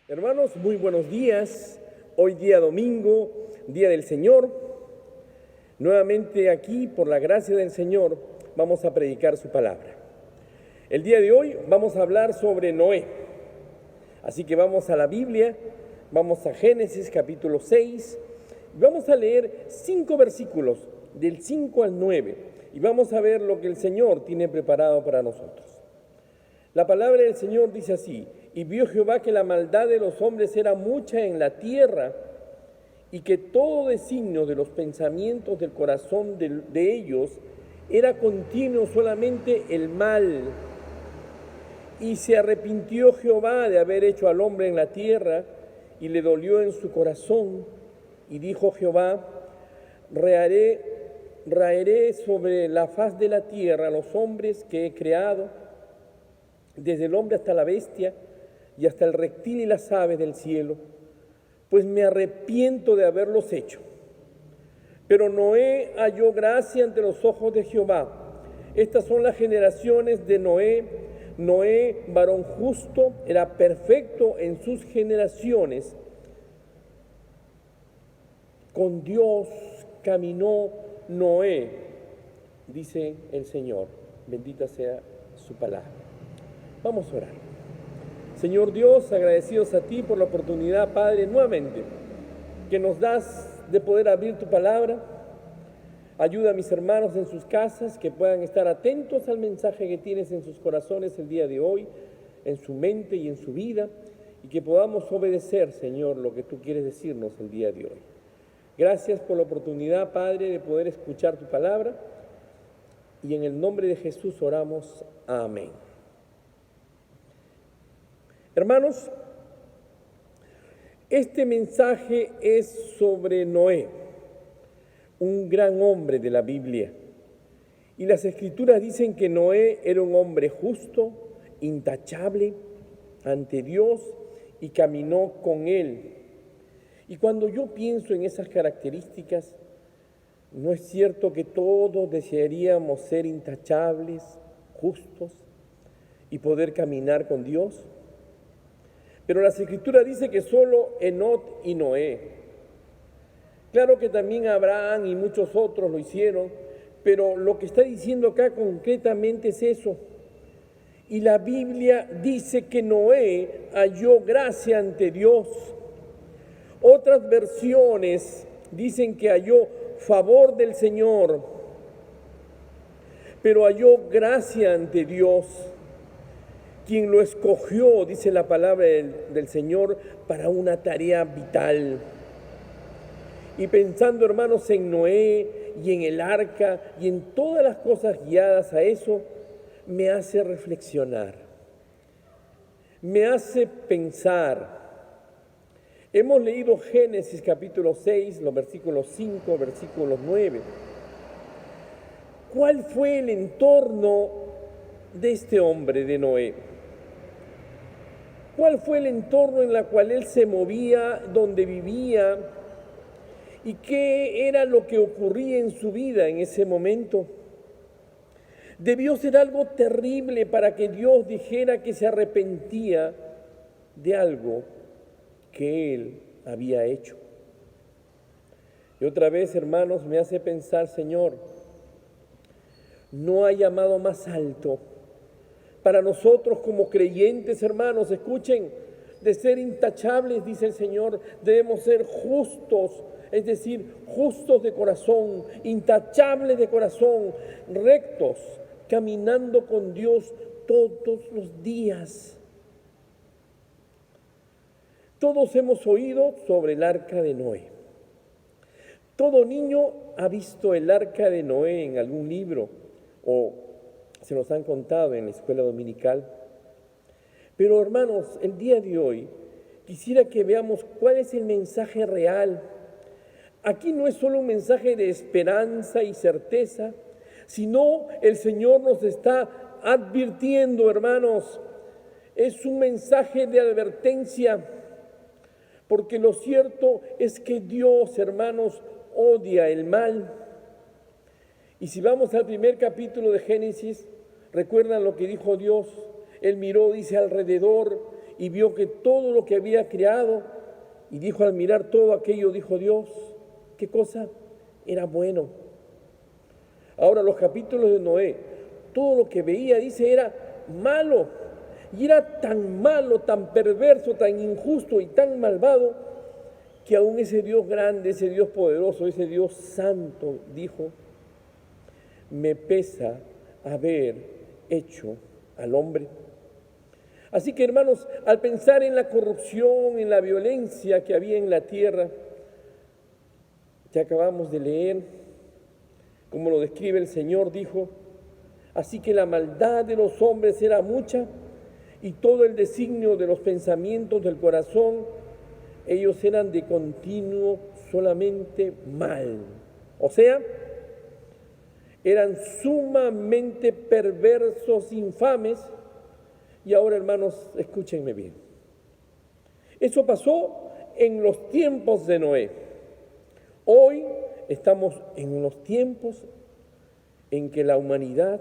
Hermanos, muy buenos días. Hoy día domingo, día del Señor. Nuevamente aquí, por la gracia del Señor, vamos a predicar su palabra. El día de hoy vamos a hablar sobre Noé. Así que vamos a la Biblia, vamos a Génesis capítulo 6. Y vamos a leer 5 versículos, del 5 al 9. Y vamos a ver lo que el Señor tiene preparado para nosotros. La palabra del Señor dice así: y vio Jehová que la maldad de los hombres era mucha en la tierra, y que todo designio de los pensamientos del corazón de ellos era continuo solamente el mal. Y se arrepintió Jehová de haber hecho al hombre en la tierra, y le dolió en su corazón. Y dijo Jehová: raeré sobre la faz de la tierra a los hombres que he creado, desde el hombre hasta la bestia, y hasta el reptil y las aves del cielo, pues me arrepiento de haberlos hecho. Pero Noé halló gracia ante los ojos de Jehová. Estas son las generaciones de Noé. Noé, varón justo, era perfecto en sus generaciones. Con Dios caminó Noé, dice el Señor. Bendita sea su palabra. Vamos a orar. Señor Dios, agradecidos a ti por la oportunidad, Padre, nuevamente, que nos das de poder abrir tu palabra. Ayuda a mis hermanos en sus casas, que puedan estar atentos al mensaje que tienes en sus corazones el día de hoy, en su mente y en su vida, y que podamos obedecer, Señor, lo que tú quieres decirnos el día de hoy. Gracias por la oportunidad, Padre, de poder escuchar tu palabra, y en el nombre de Jesús oramos. Amén. Hermanos, este mensaje es sobre Noé, un gran hombre de la Biblia. Y las Escrituras dicen que Noé era un hombre justo, intachable ante Dios, y caminó con él. Y cuando yo pienso en esas características, ¿no es cierto que todos desearíamos ser intachables, justos y poder caminar con Dios? Pero la Escritura dice que solo Enoc y Noé. Claro que también Abraham y muchos otros lo hicieron, pero lo que está diciendo acá concretamente es eso. Y la Biblia dice que Noé halló gracia ante Dios. Otras versiones dicen que halló favor del Señor, pero halló gracia ante Dios, quien lo escogió, dice la palabra del Señor, para una tarea vital. Y pensando, hermanos, en Noé y en el arca y en todas las cosas guiadas a eso, me hace reflexionar, me hace pensar. Hemos leído Génesis capítulo 6, los versículos 5, versículos 9. ¿Cuál fue el entorno de este hombre, de Noé? ¿Cuál fue el entorno en el cual él se movía, donde vivía? ¿Y qué era lo que ocurría en su vida en ese momento? Debió ser algo terrible para que Dios dijera que se arrepentía de algo que él había hecho. Y otra vez, hermanos, me hace pensar, Señor, no hay llamado más alto para nosotros como creyentes, hermanos. Escuchen, de ser intachables, dice el Señor, debemos ser justos, es decir, justos de corazón, intachables de corazón, rectos, caminando con Dios todos los días. Todos hemos oído sobre el arca de Noé. Todo niño ha visto el arca de Noé en algún libro o se nos han contado en la escuela dominical. Pero hermanos, el día de hoy quisiera que veamos cuál es el mensaje real. Aquí no es solo un mensaje de esperanza y certeza, sino el Señor nos está advirtiendo, hermanos. Es un mensaje de advertencia, porque lo cierto es que Dios, hermanos, odia el mal. Y si vamos al primer capítulo de Génesis, recuerdan lo que dijo Dios. Él miró, dice, alrededor y vio que todo lo que había creado, y dijo al mirar todo aquello, dijo Dios, ¿qué cosa? Era bueno. Ahora los capítulos de Noé, todo lo que veía, dice, era malo. Y era tan malo, tan perverso, tan injusto y tan malvado, que aún ese Dios grande, ese Dios poderoso, ese Dios santo, dijo, me pesa haber hecho al hombre. Así que, hermanos, al pensar en la corrupción, en la violencia que había en la tierra, que acabamos de leer, como lo describe el Señor, dijo, así que la maldad de los hombres era mucha y todo el designio de los pensamientos del corazón, ellos eran de continuo solamente mal. O sea, eran sumamente perversos, infames. Y ahora, hermanos, escúchenme bien. Eso pasó en los tiempos de Noé. Hoy estamos en los tiempos en que la humanidad,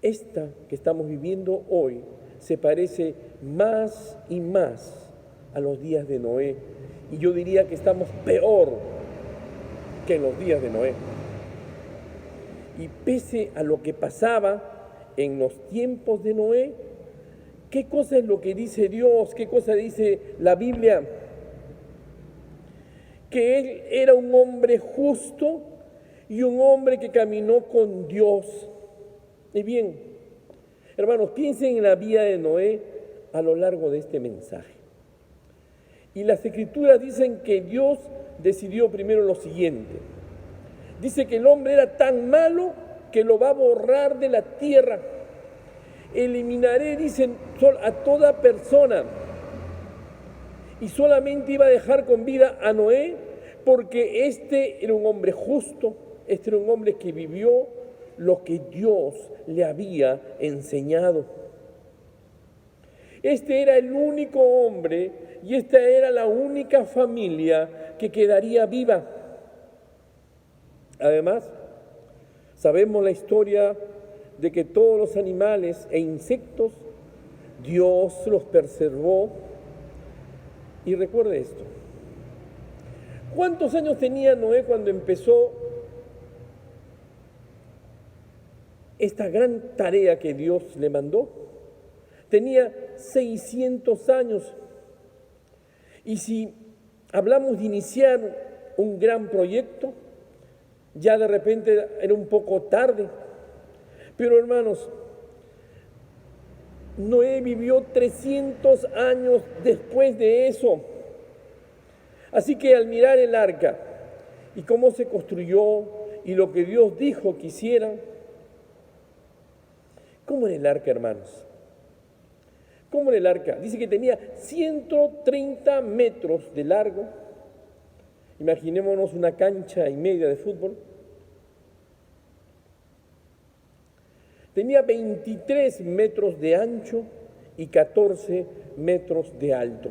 esta que estamos viviendo hoy, se parece más y más a los días de Noé. Y yo diría que estamos peor que en los días de Noé. Y pese a lo que pasaba en los tiempos de Noé, ¿qué cosa es lo que dice Dios? ¿Qué cosa dice la Biblia? Que él era un hombre justo y un hombre que caminó con Dios. Y bien, hermanos, piensen en la vida de Noé a lo largo de este mensaje. Y las Escrituras dicen que Dios decidió primero lo siguiente. Dice que el hombre era tan malo que lo va a borrar de la tierra. Eliminaré, dicen, a toda persona. Y solamente iba a dejar con vida a Noé, porque este era un hombre justo, este era un hombre que vivió lo que Dios le había enseñado. Este era el único hombre y esta era la única familia que quedaría viva. Además, sabemos la historia de que todos los animales e insectos, Dios los preservó. Y recuerde esto. ¿Cuántos años tenía Noé cuando empezó esta gran tarea que Dios le mandó? Tenía 600 años. Y si hablamos de iniciar un gran proyecto, ya de repente era un poco tarde. Pero hermanos, Noé vivió 300 años después de eso. Así que al mirar el arca y cómo se construyó y lo que Dios dijo que hiciera, ¿cómo era el arca, hermanos? ¿Cómo era el arca? Dice que tenía 130 metros de largo. Imaginémonos una cancha y media de fútbol. Tenía 23 metros de ancho y 14 metros de alto.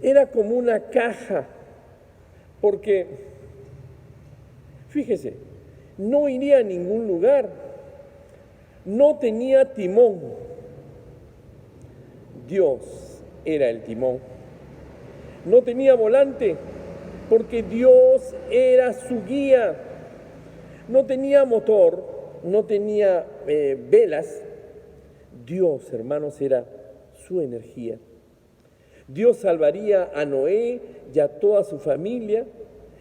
Era como una caja, porque, fíjese, no iría a ningún lugar, no tenía timón. Dios era el timón. No tenía volante, porque Dios era su guía. No tenía motor, no tenía velas. Dios, hermanos, era su energía. Dios salvaría a Noé y a toda su familia.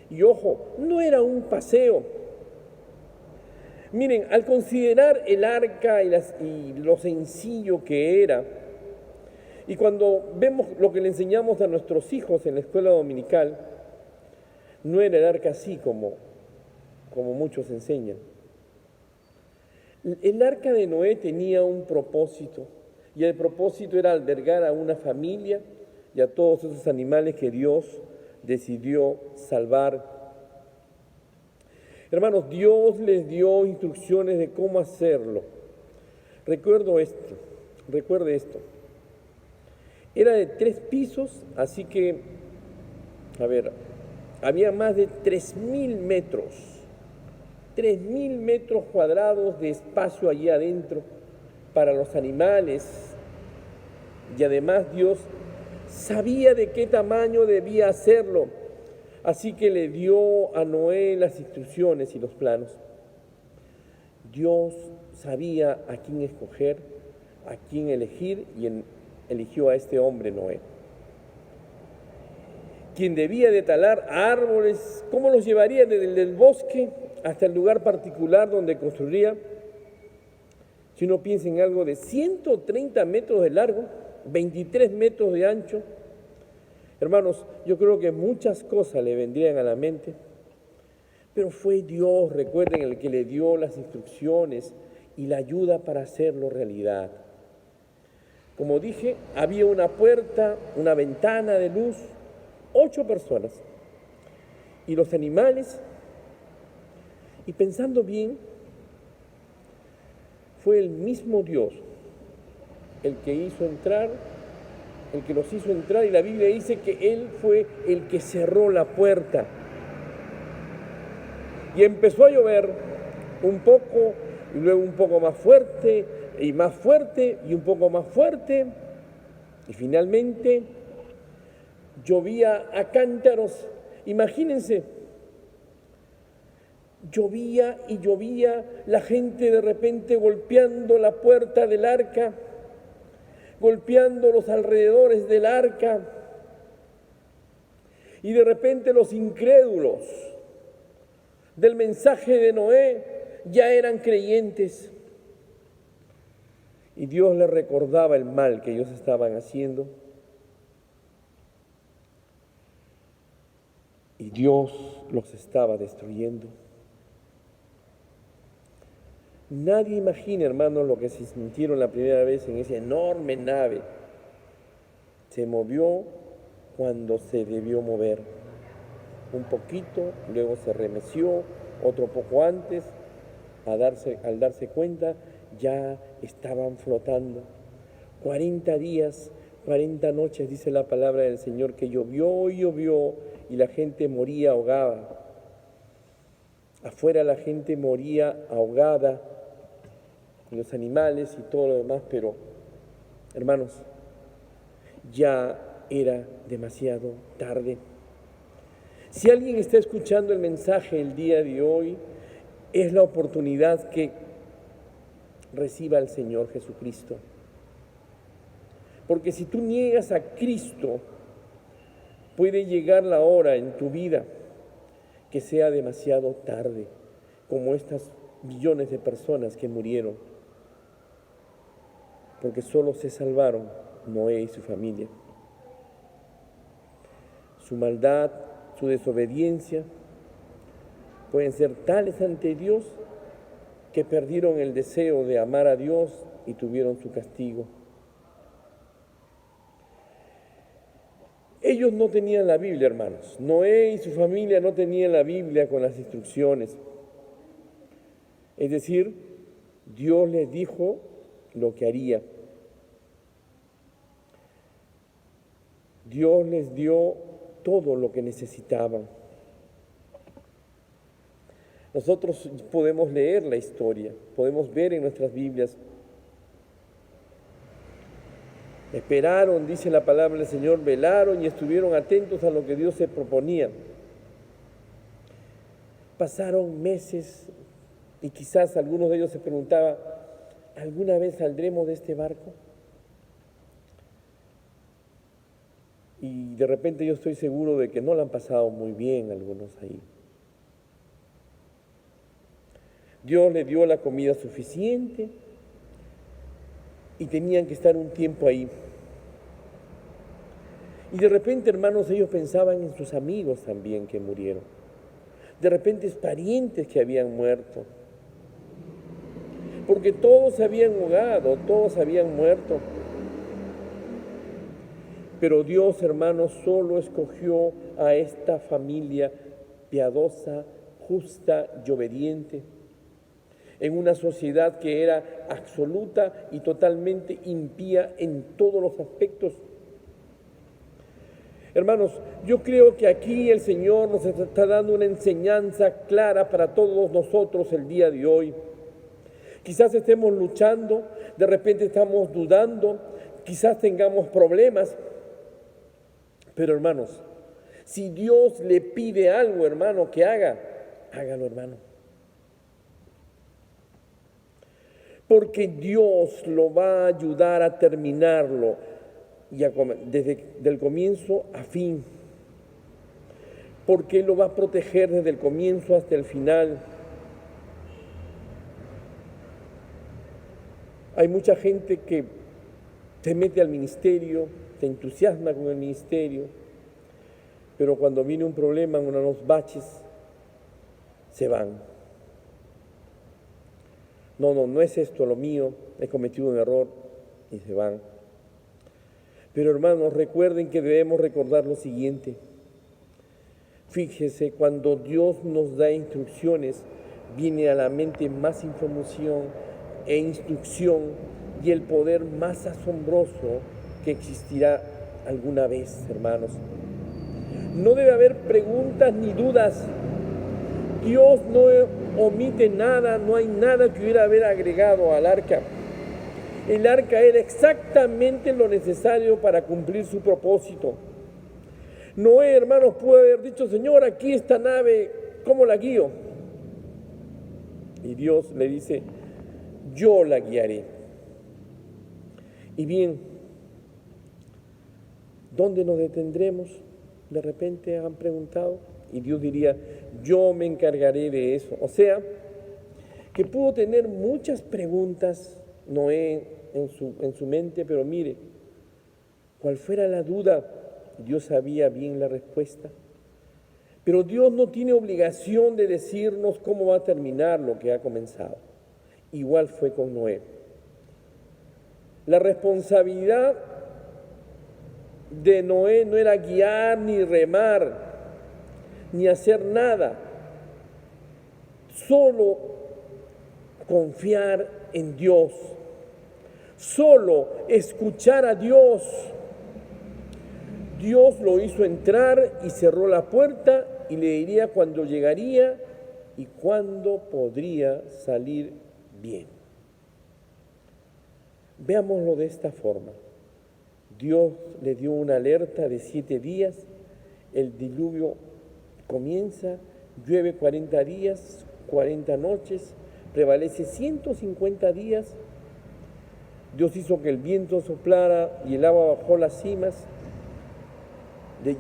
Y ojo, no era un paseo. Miren, al considerar el arca y lo sencillo que era, y cuando vemos lo que le enseñamos a nuestros hijos en la escuela dominical, no era el arca así como muchos enseñan. El arca de Noé tenía un propósito, y el propósito era albergar a una familia y a todos esos animales que Dios decidió salvar. Hermanos, Dios les dio instrucciones de cómo hacerlo. Recuerde esto. Era de 3 pisos, así que, había más de 3.000 metros. 3.000 metros cuadrados de espacio allí adentro para los animales Y además Dios sabía de qué tamaño debía hacerlo. Así que le dio a Noé las instrucciones y los planos. Dios sabía a quién escoger, a quién elegir, y eligió a este hombre, Noé, quien debía de talar árboles. ¿Cómo los llevaría desde el bosque hasta el lugar particular donde construiría? Si uno piensa en algo de 130 metros de largo, 23 metros de ancho, hermanos, yo creo que muchas cosas le vendrían a la mente, pero fue Dios, recuerden, el que le dio las instrucciones y la ayuda para hacerlo realidad. Como dije, había una puerta, una ventana de luz, 8 personas y los animales. Y pensando bien, fue el mismo Dios el que hizo entrar, el que los hizo entrar, y la Biblia dice que Él fue el que cerró la puerta. Y empezó a llover un poco, y luego un poco más fuerte, y más fuerte, y un poco más fuerte, y finalmente llovía a cántaros. Imagínense, llovía y llovía, la gente de repente golpeando la puerta del arca, golpeando los alrededores del arca, y de repente los incrédulos del mensaje de Noé ya eran creyentes, y Dios les recordaba el mal que ellos estaban haciendo, y Dios los estaba destruyendo. Nadie imagina, hermanos, lo que se sintieron la primera vez en esa enorme nave. Se movió cuando se debió mover. Un poquito, luego se remeció, otro poco antes. Al darse cuenta, ya estaban flotando. 40 días, 40 noches, dice la palabra del Señor, que llovió y llovió, y la gente moría ahogada. Afuera la gente moría ahogada, los animales y todo lo demás, pero, hermanos, ya era demasiado tarde. Si alguien está escuchando el mensaje el día de hoy, es la oportunidad que reciba al Señor Jesucristo. Porque si tú niegas a Cristo, puede llegar la hora en tu vida que sea demasiado tarde, como estas millones de personas que murieron, porque solo se salvaron Noé y su familia. Su maldad, su desobediencia pueden ser tales ante Dios que perdieron el deseo de amar a Dios y tuvieron su castigo. Ellos no tenían la Biblia, hermanos. Noé y su familia no tenían la Biblia con las instrucciones. Es decir, Dios les dijo lo que haría. Dios les dio todo lo que necesitaban. Nosotros podemos leer la historia, podemos ver en nuestras Biblias. Esperaron, dice la palabra del Señor, velaron y estuvieron atentos a lo que Dios se proponía. Pasaron meses y quizás algunos de ellos se preguntaban, ¿alguna vez saldremos de este barco? Y de repente yo estoy seguro de que no la han pasado muy bien algunos ahí. Dios les dio la comida suficiente y tenían que estar un tiempo ahí. Y de repente, hermanos, ellos pensaban en sus amigos también que murieron. De repente, parientes que habían muerto. Porque todos se habían ahogado, todos habían muerto. Pero Dios, hermanos, solo escogió a esta familia piadosa, justa y obediente, en una sociedad que era absoluta y totalmente impía en todos los aspectos. Hermanos, yo creo que aquí el Señor nos está dando una enseñanza clara para todos nosotros el día de hoy. Quizás estemos luchando, de repente estamos dudando, quizás tengamos problemas, pero hermanos, si Dios le pide algo, hermano, que haga, hágalo, hermano. Porque Dios lo va a ayudar a terminarlo desde el comienzo a fin. Porque Él lo va a proteger desde el comienzo hasta el final. Hay mucha gente que se mete al ministerio, se entusiasma con el ministerio, pero cuando viene un problema, unos baches, se van. No es esto lo mío, he cometido un error, y se van. Pero hermanos, recuerden que debemos recordar lo siguiente. Fíjese, cuando Dios nos da instrucciones, viene a la mente más información e instrucción y el poder más asombroso que existirá alguna vez, hermanos. No debe haber preguntas ni dudas. Dios no omite nada, no hay nada que hubiera haber agregado al arca. El arca era exactamente lo necesario para cumplir su propósito. Noé, hermanos, pudo haber dicho: Señor, aquí esta nave, ¿cómo la guío? Y Dios le dice: yo la guiaré. Y bien, ¿dónde nos detendremos? De repente han preguntado. Y Dios diría: yo me encargaré de eso. O sea, que pudo tener muchas preguntas Noé en su mente, pero mire, cual fuera la duda, Dios sabía bien la respuesta. Pero Dios no tiene obligación de decirnos cómo va a terminar lo que ha comenzado. Igual fue con Noé. La responsabilidad de Noé no era guiar ni remar, ni hacer nada. Solo confiar en Dios. Solo escuchar a Dios. Dios lo hizo entrar y cerró la puerta y le diría cuándo llegaría y cuándo podría salir bien. Veámoslo de esta forma. Dios le dio una alerta de 7 días, el diluvio comienza, llueve 40 días, 40 noches, prevalece 150 días. Dios hizo que el viento soplara y el agua bajó las cimas.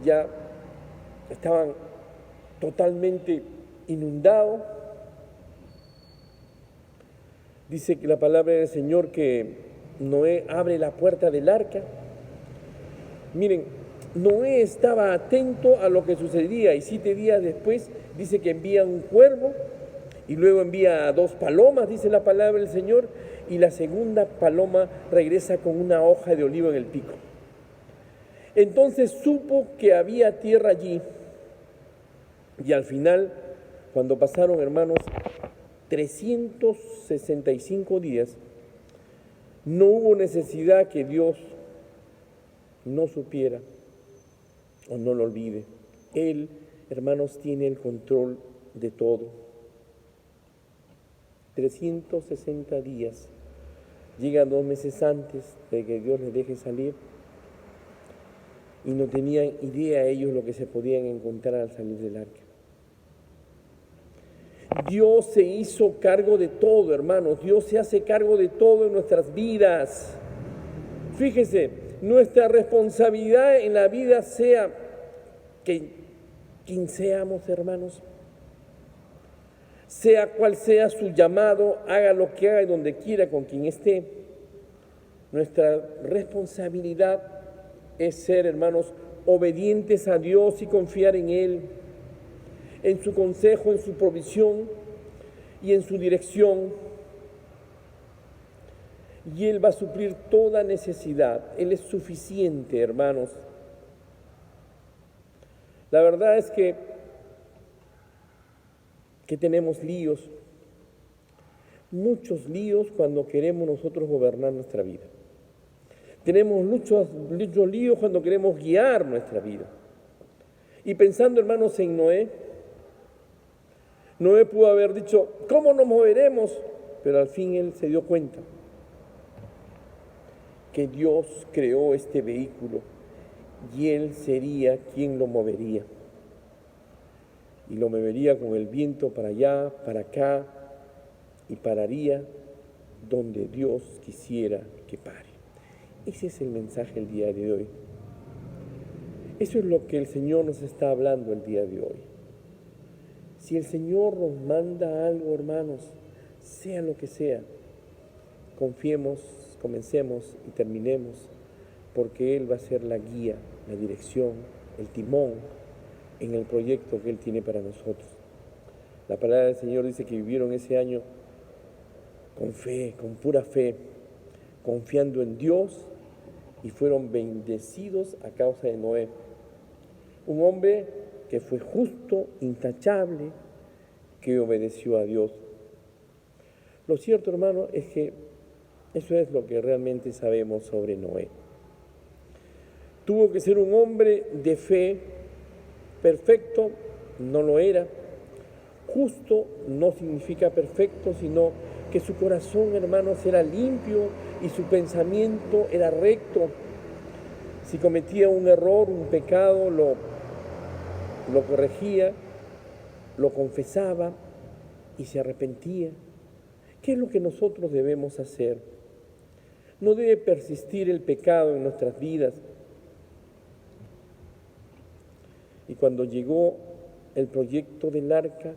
Ya estaban totalmente inundados. Dice que la palabra del Señor que Noé abre la puerta del arca. Miren, Noé estaba atento a lo que sucedía y 7 días después dice que envía un cuervo y luego envía 2 palomas, dice la palabra del Señor, y la segunda paloma regresa con una hoja de olivo en el pico. Entonces supo que había tierra allí y al final, cuando pasaron, hermanos, 365 días, no hubo necesidad que Dios no supiera o no lo olvide. Él, hermanos, tiene el control de todo. 360 días. Llegan 2 meses antes de que Dios les deje salir y no tenían idea ellos lo que se podían encontrar al salir del arca. Dios se hizo cargo de todo, hermanos. Dios se hace cargo de todo en nuestras vidas. Fíjese, nuestra responsabilidad en la vida sea que quien seamos, hermanos, sea cual sea su llamado, haga lo que haga y donde quiera con quien esté. Nuestra responsabilidad es ser, hermanos, obedientes a Dios y confiar en Él, en su consejo, en su provisión y en su dirección. Y Él va a suplir toda necesidad. Él es suficiente, hermanos. La verdad es que tenemos líos, muchos líos cuando queremos nosotros gobernar nuestra vida. Tenemos muchos líos cuando queremos guiar nuestra vida. Y pensando, hermanos, en Noé, Noé pudo haber dicho: ¿cómo nos moveremos? Pero al fin él se dio cuenta que Dios creó este vehículo y Él sería quien lo movería. Y lo movería con el viento para allá, para acá, y pararía donde Dios quisiera que pare. Ese es el mensaje el día de hoy. Eso es lo que el Señor nos está hablando el día de hoy. Si el Señor nos manda algo, hermanos, sea lo que sea, confiemos, comencemos y terminemos, porque Él va a ser la guía, la dirección, el timón en el proyecto que Él tiene para nosotros. La palabra del Señor dice que vivieron ese año con fe, con pura fe, confiando en Dios, y fueron bendecidos a causa de Noé. Un hombre que fue justo, intachable, que obedeció a Dios. Lo cierto, hermano, es que eso es lo que realmente sabemos sobre Noé. Tuvo que ser un hombre de fe, perfecto, no lo era. Justo no significa perfecto, sino que su corazón, hermanos, era limpio y su pensamiento era recto. Si cometía un error, un pecado, lo corregía, lo confesaba y se arrepentía. ¿Qué es lo que nosotros debemos hacer? No debe persistir el pecado en nuestras vidas. Y cuando llegó el proyecto del arca,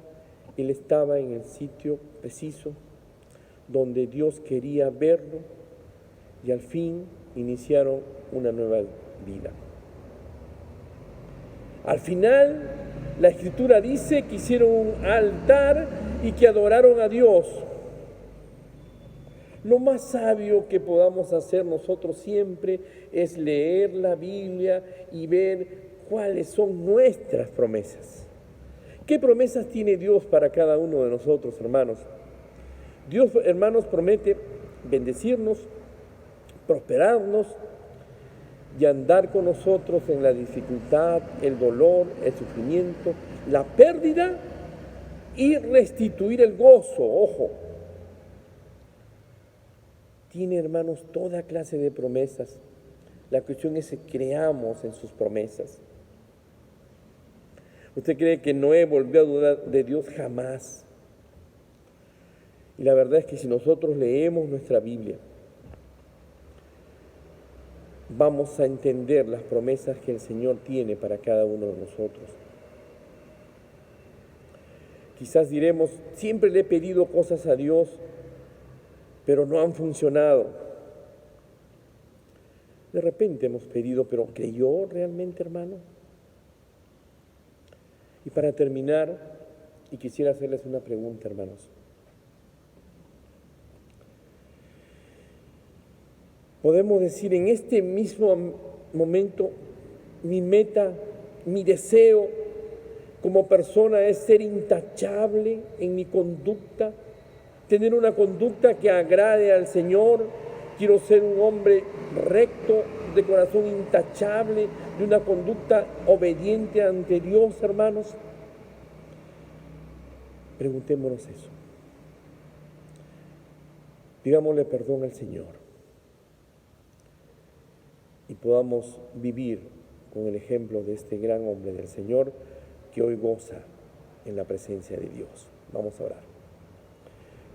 él estaba en el sitio preciso donde Dios quería verlo, y al fin iniciaron una nueva vida. Al final, la Escritura dice que hicieron un altar y que adoraron a Dios. Lo más sabio que podamos hacer nosotros siempre es leer la Biblia y ver cuáles son nuestras promesas. ¿Qué promesas tiene Dios para cada uno de nosotros, hermanos? Dios, hermanos, promete bendecirnos, prosperarnos y andar con nosotros en la dificultad, el dolor, el sufrimiento, la pérdida, y restituir el gozo. Ojo, tiene, hermanos, toda clase de promesas. La cuestión es que creamos en sus promesas. ¿Usted cree que Noé volvió a dudar de Dios? Jamás. Y la verdad es que si nosotros leemos nuestra Biblia, vamos a entender las promesas que el Señor tiene para cada uno de nosotros. Quizás diremos, siempre le he pedido cosas a Dios, pero no han funcionado. De repente hemos pedido, pero ¿creyó realmente, hermano? Y para terminar, y quisiera hacerles una pregunta, hermanos. Podemos decir en este mismo momento, mi meta, mi deseo como persona es ser intachable en mi conducta, tener una conducta que agrade al Señor. Quiero ser un hombre recto, de corazón intachable, de una conducta obediente ante Dios, hermanos. Preguntémonos eso. Digámosle perdón al Señor y podamos vivir con el ejemplo de este gran hombre del Señor que hoy goza en la presencia de Dios. Vamos a orar.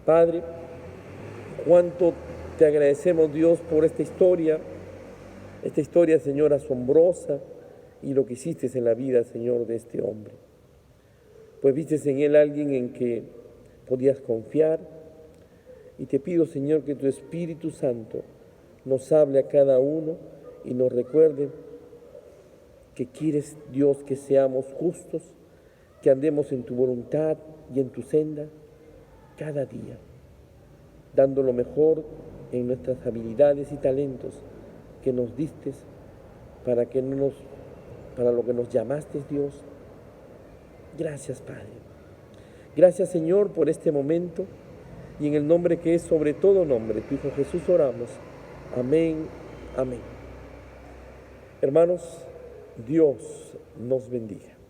Padre, cuánto te agradecemos, Dios, por esta historia, Señor, asombrosa, y lo que hiciste en la vida, Señor, de este hombre. Pues viste en él alguien en que podías confiar, y te pido, Señor, que tu Espíritu Santo nos hable a cada uno y nos recuerde que quieres, Dios, que seamos justos, que andemos en tu voluntad y en tu senda cada día, dando lo mejor en nuestras habilidades y talentos que nos diste para lo que nos llamaste, Dios. Gracias, Padre. Gracias, Señor, por este momento, y en el nombre que es sobre todo nombre, tu Hijo Jesús, oramos. Amén, amén. Hermanos, Dios nos bendiga.